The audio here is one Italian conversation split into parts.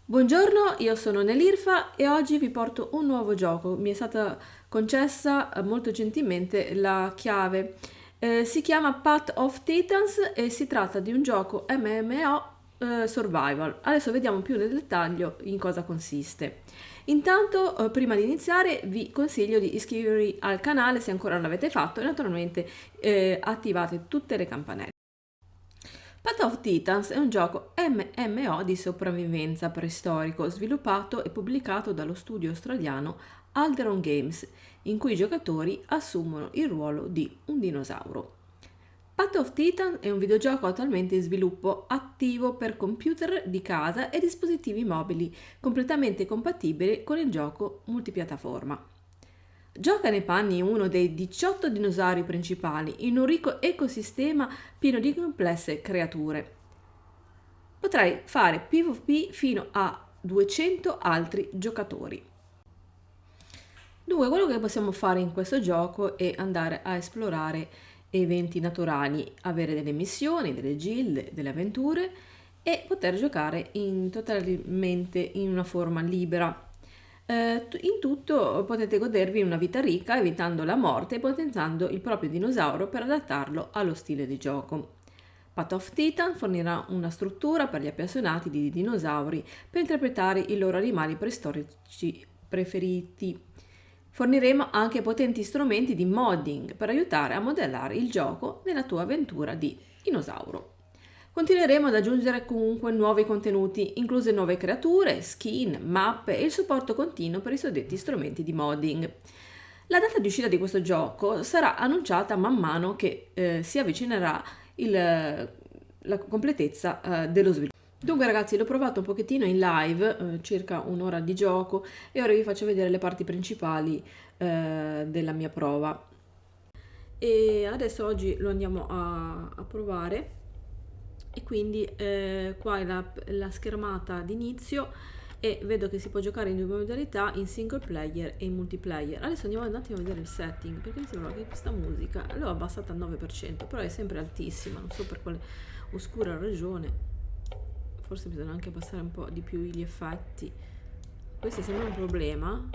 Buongiorno, io sono Nelirfa e oggi vi porto un nuovo gioco. Mi è stata concessa molto gentilmente la chiave. Si chiama Path of Titans e si tratta di un gioco MMO survival. Adesso vediamo più nel dettaglio in cosa consiste. Intanto, prima di iniziare, vi consiglio di iscrivervi al canale se ancora non l'avete fatto e naturalmente attivate tutte le campanelle. Path of Titans è un gioco MMO di sopravvivenza preistorico sviluppato e pubblicato dallo studio australiano Alderon Games, in cui i giocatori assumono il ruolo di un dinosauro. Path of Titan è un videogioco attualmente in sviluppo attivo per computer di casa e dispositivi mobili, completamente compatibile con il gioco multipiattaforma. Gioca nei panni uno dei 18 dinosauri principali in un ricco ecosistema pieno di complesse creature. Potrai fare PvP fino a 200 altri giocatori. Dunque, quello che possiamo fare in questo gioco è andare a esplorare eventi naturali, avere delle missioni, delle guild, delle avventure e poter giocare totalmente in una forma libera. In tutto potete godervi una vita ricca evitando la morte e potenziando il proprio dinosauro per adattarlo allo stile di gioco. Path of Titan fornirà una struttura per gli appassionati di dinosauri per interpretare i loro animali preistorici preferiti. Forniremo anche potenti strumenti di modding per aiutare a modellare il gioco nella tua avventura di dinosauro. Continueremo ad aggiungere comunque nuovi contenuti, incluse nuove creature, skin, mappe e il supporto continuo per i suddetti strumenti di modding. La data di uscita di questo gioco sarà annunciata man mano che si avvicinerà la completezza dello sviluppo. Dunque ragazzi, l'ho provato un pochettino in live, circa un'ora di gioco, e ora vi faccio vedere le parti principali della mia prova. E adesso oggi lo andiamo a provare. E quindi qua è la schermata d'inizio e vedo che si può giocare in due modalità, in single player e in multiplayer. Adesso andiamo un attimo a vedere il setting, perché mi sembra che questa musica l'ho abbassata al 9%, però è sempre altissima, non so per quale oscura ragione. Forse bisogna anche abbassare un po' di più gli effetti. Questo sembra un problema,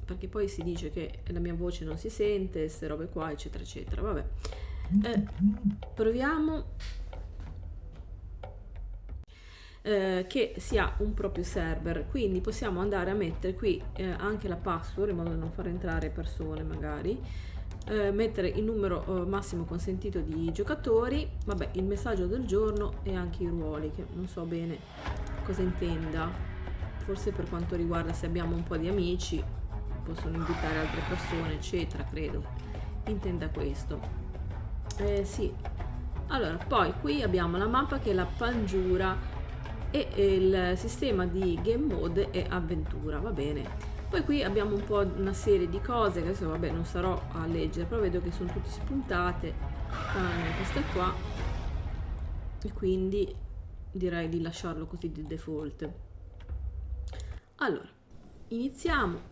perché poi si dice che la mia voce non si sente, queste robe qua, eccetera, eccetera. Vabbè, proviamo. Che si ha un proprio server, quindi possiamo andare a mettere qui anche la password in modo da non far entrare persone magari, mettere il numero massimo consentito di giocatori, vabbè, il messaggio del giorno e anche i ruoli, che non so bene cosa intenda, forse per quanto riguarda se abbiamo un po' di amici possono invitare altre persone eccetera, credo intenda questo. Sì, allora poi qui abbiamo la mappa che è la Pangiura e il sistema di game mode e avventura, va bene. Poi qui abbiamo un po' una serie di cose che adesso vabbè non sarò a leggere, però vedo che sono tutte spuntate, questa qua, e quindi direi di lasciarlo così di default. Allora, iniziamo.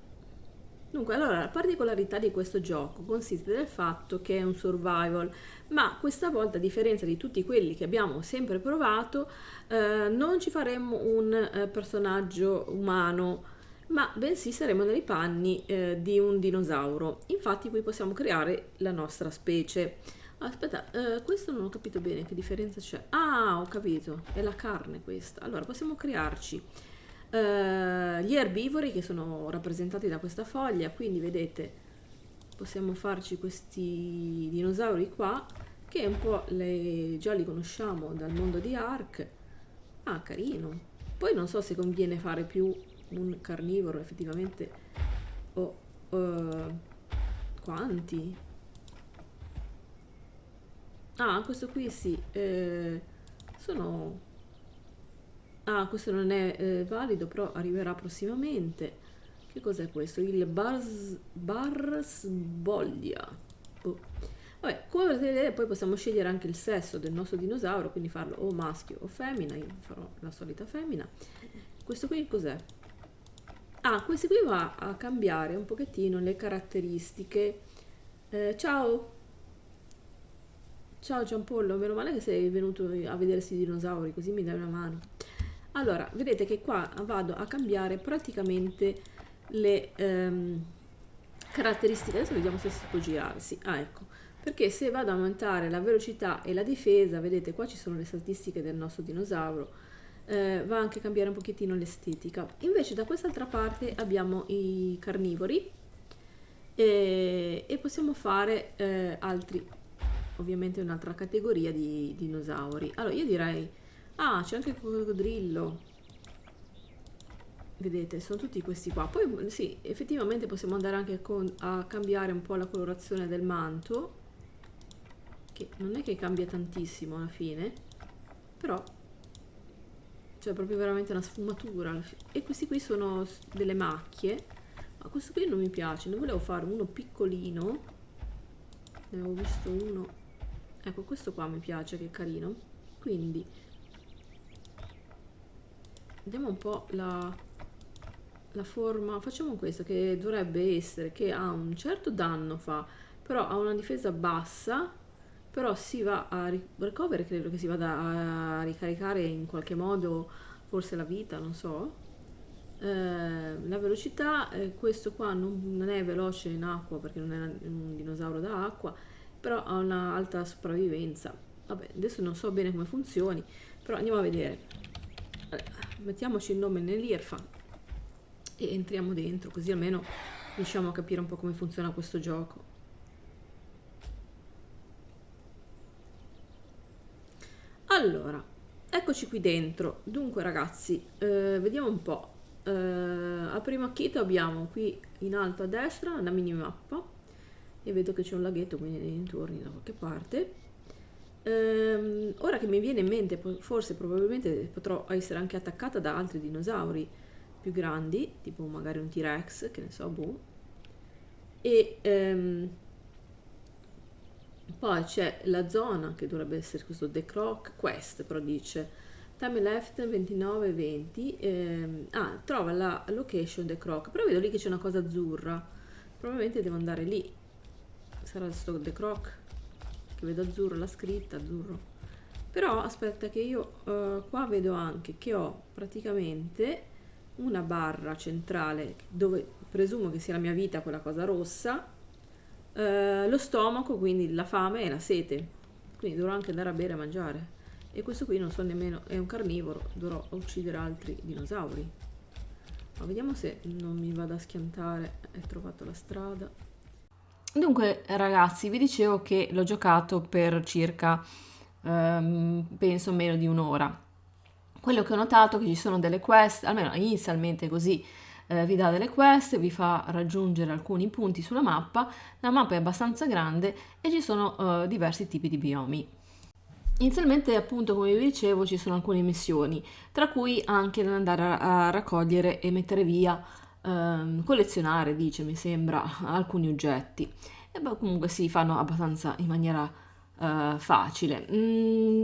Dunque, allora, la particolarità di questo gioco consiste nel fatto che è un survival, ma questa volta, a differenza di tutti quelli che abbiamo sempre provato, non ci faremo un personaggio umano, ma bensì saremo nei panni di un dinosauro. Infatti qui possiamo creare la nostra specie. Aspetta, questo non ho capito bene che differenza c'è. Ah, ho capito, è la carne questa. Allora, possiamo crearci gli erbivori che sono rappresentati da questa foglia, quindi vedete possiamo farci questi dinosauri qua che un po' già li conosciamo dal mondo di Ark. Ah, carino. Poi non so se conviene fare più un carnivoro effettivamente o quanti. Ah, questo qui sì, sono. Ah, questo non è valido, però arriverà prossimamente. Che cos'è questo? Il Barsboglia. Oh. Vabbè, come potete vedere, poi possiamo scegliere anche il sesso del nostro dinosauro, quindi farlo o maschio o femmina. Io farò la solita femmina. Questo qui cos'è? Ah, questo qui va a cambiare un pochettino le caratteristiche. Ciao! Ciao Giampollo, meno male che sei venuto a vedere questi dinosauri, così mi dai una mano. Allora, vedete che qua vado a cambiare praticamente le caratteristiche. Adesso vediamo se si può girarsi. Ah, ecco, perché se vado ad aumentare la velocità e la difesa, vedete qua ci sono le statistiche del nostro dinosauro, va anche a cambiare un pochettino l'estetica. Invece da quest'altra parte abbiamo i carnivori e possiamo fare altri, ovviamente un'altra categoria di dinosauri. Allora io direi, ah, c'è anche il coccodrillo. Vedete, sono tutti questi qua. Poi sì, effettivamente possiamo andare anche a cambiare un po' la colorazione del manto, che non è che cambia tantissimo alla fine, però c'è proprio veramente una sfumatura alla fine. E questi qui sono delle macchie, ma questo qui non mi piace, ne volevo fare uno piccolino, ne avevo visto uno, ecco questo qua mi piace, che è carino, quindi vediamo un po' la forma. Facciamo questo che dovrebbe essere, che ha un certo danno fa, però ha una difesa bassa, però si va a recover, credo che si vada a ricaricare in qualche modo, forse la vita, non so. La velocità, questo qua non è veloce in acqua perché non è un dinosauro da acqua, però ha una alta sopravvivenza. Vabbè, adesso non so bene come funzioni, però andiamo a vedere. Mettiamoci il nome nell'IRFA e entriamo dentro, così almeno riusciamo a capire un po' come funziona questo gioco. Allora, eccoci qui dentro. Dunque ragazzi, vediamo un po'. A primo acchito abbiamo qui in alto a destra una minimappa e vedo che c'è un laghetto quindi nei dintorni da qualche parte. Ora che mi viene in mente, forse probabilmente potrò essere anche attaccata da altri dinosauri più grandi, tipo magari un T-Rex, che ne so, boh. E poi c'è la zona che dovrebbe essere questo The Croc Quest, però dice time left 29:20. Trova la location The Croc, però vedo lì che c'è una cosa azzurra, probabilmente devo andare lì. Sarà questo The Croc che vedo azzurro, la scritta azzurro. Però aspetta che io qua vedo anche che ho praticamente una barra centrale dove presumo che sia la mia vita, quella cosa rossa, lo stomaco, quindi la fame e la sete, quindi dovrò anche andare a bere e mangiare. E questo qui non so nemmeno, è un carnivoro, dovrò uccidere altri dinosauri. Ma vediamo se non mi vado a schiantare. È trovato la strada. Dunque ragazzi, vi dicevo che l'ho giocato per circa penso meno di un'ora. Quello che ho notato è che ci sono delle quest, almeno inizialmente così, vi dà delle quest, vi fa raggiungere alcuni punti sulla mappa. La mappa è abbastanza grande e ci sono diversi tipi di biomi. Inizialmente, appunto, come vi dicevo, ci sono alcune missioni, tra cui anche andare a raccogliere e mettere via, collezionare, dice, mi sembra, alcuni oggetti. E beh, comunque si fanno abbastanza in maniera facile.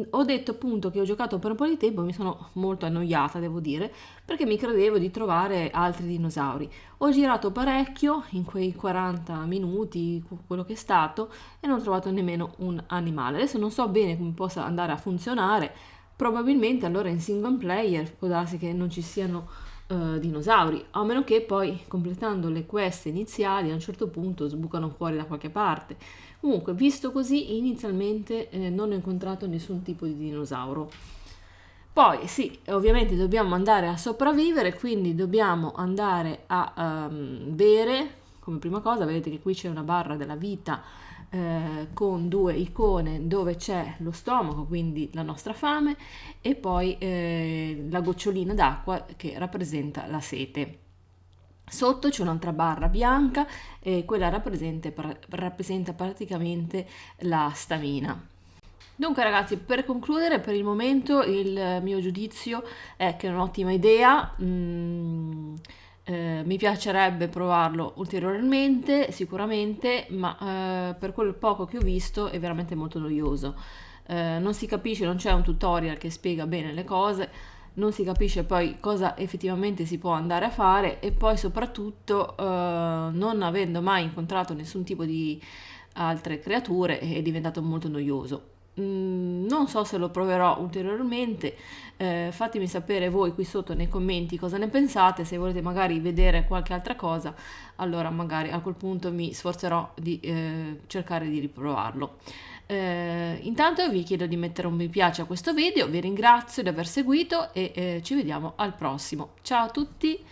Ho detto appunto che ho giocato per un po' di tempo, mi sono molto annoiata, devo dire, perché mi credevo di trovare altri dinosauri. Ho girato parecchio in quei 40 minuti, quello che è stato, e non ho trovato nemmeno un animale. Adesso non so bene come possa andare a funzionare. Probabilmente allora in single player può darsi che non ci siano dinosauri, a meno che poi completando le quest iniziali a un certo punto sbucano fuori da qualche parte. Comunque, visto così, inizialmente non ho incontrato nessun tipo di dinosauro. Poi sì, ovviamente dobbiamo andare a sopravvivere, quindi dobbiamo andare a bere come prima cosa. Vedete che qui c'è una barra della vita con due icone dove c'è lo stomaco, quindi la nostra fame, e poi la gocciolina d'acqua che rappresenta la sete. Sotto c'è un'altra barra bianca e quella rappresenta praticamente la stamina. Dunque ragazzi, per concludere, per il momento il mio giudizio è che è un'ottima idea. Mi piacerebbe provarlo ulteriormente, sicuramente, ma per quel poco che ho visto è veramente molto noioso. Non si capisce, non c'è un tutorial che spiega bene le cose, non si capisce poi cosa effettivamente si può andare a fare, e poi soprattutto non avendo mai incontrato nessun tipo di altre creature è diventato molto noioso. Non so se lo proverò ulteriormente, fatemi sapere voi qui sotto nei commenti cosa ne pensate, se volete magari vedere qualche altra cosa, allora magari a quel punto mi sforzerò di cercare di riprovarlo. Intanto vi chiedo di mettere un mi piace a questo video, vi ringrazio di aver seguito e ci vediamo al prossimo. Ciao a tutti!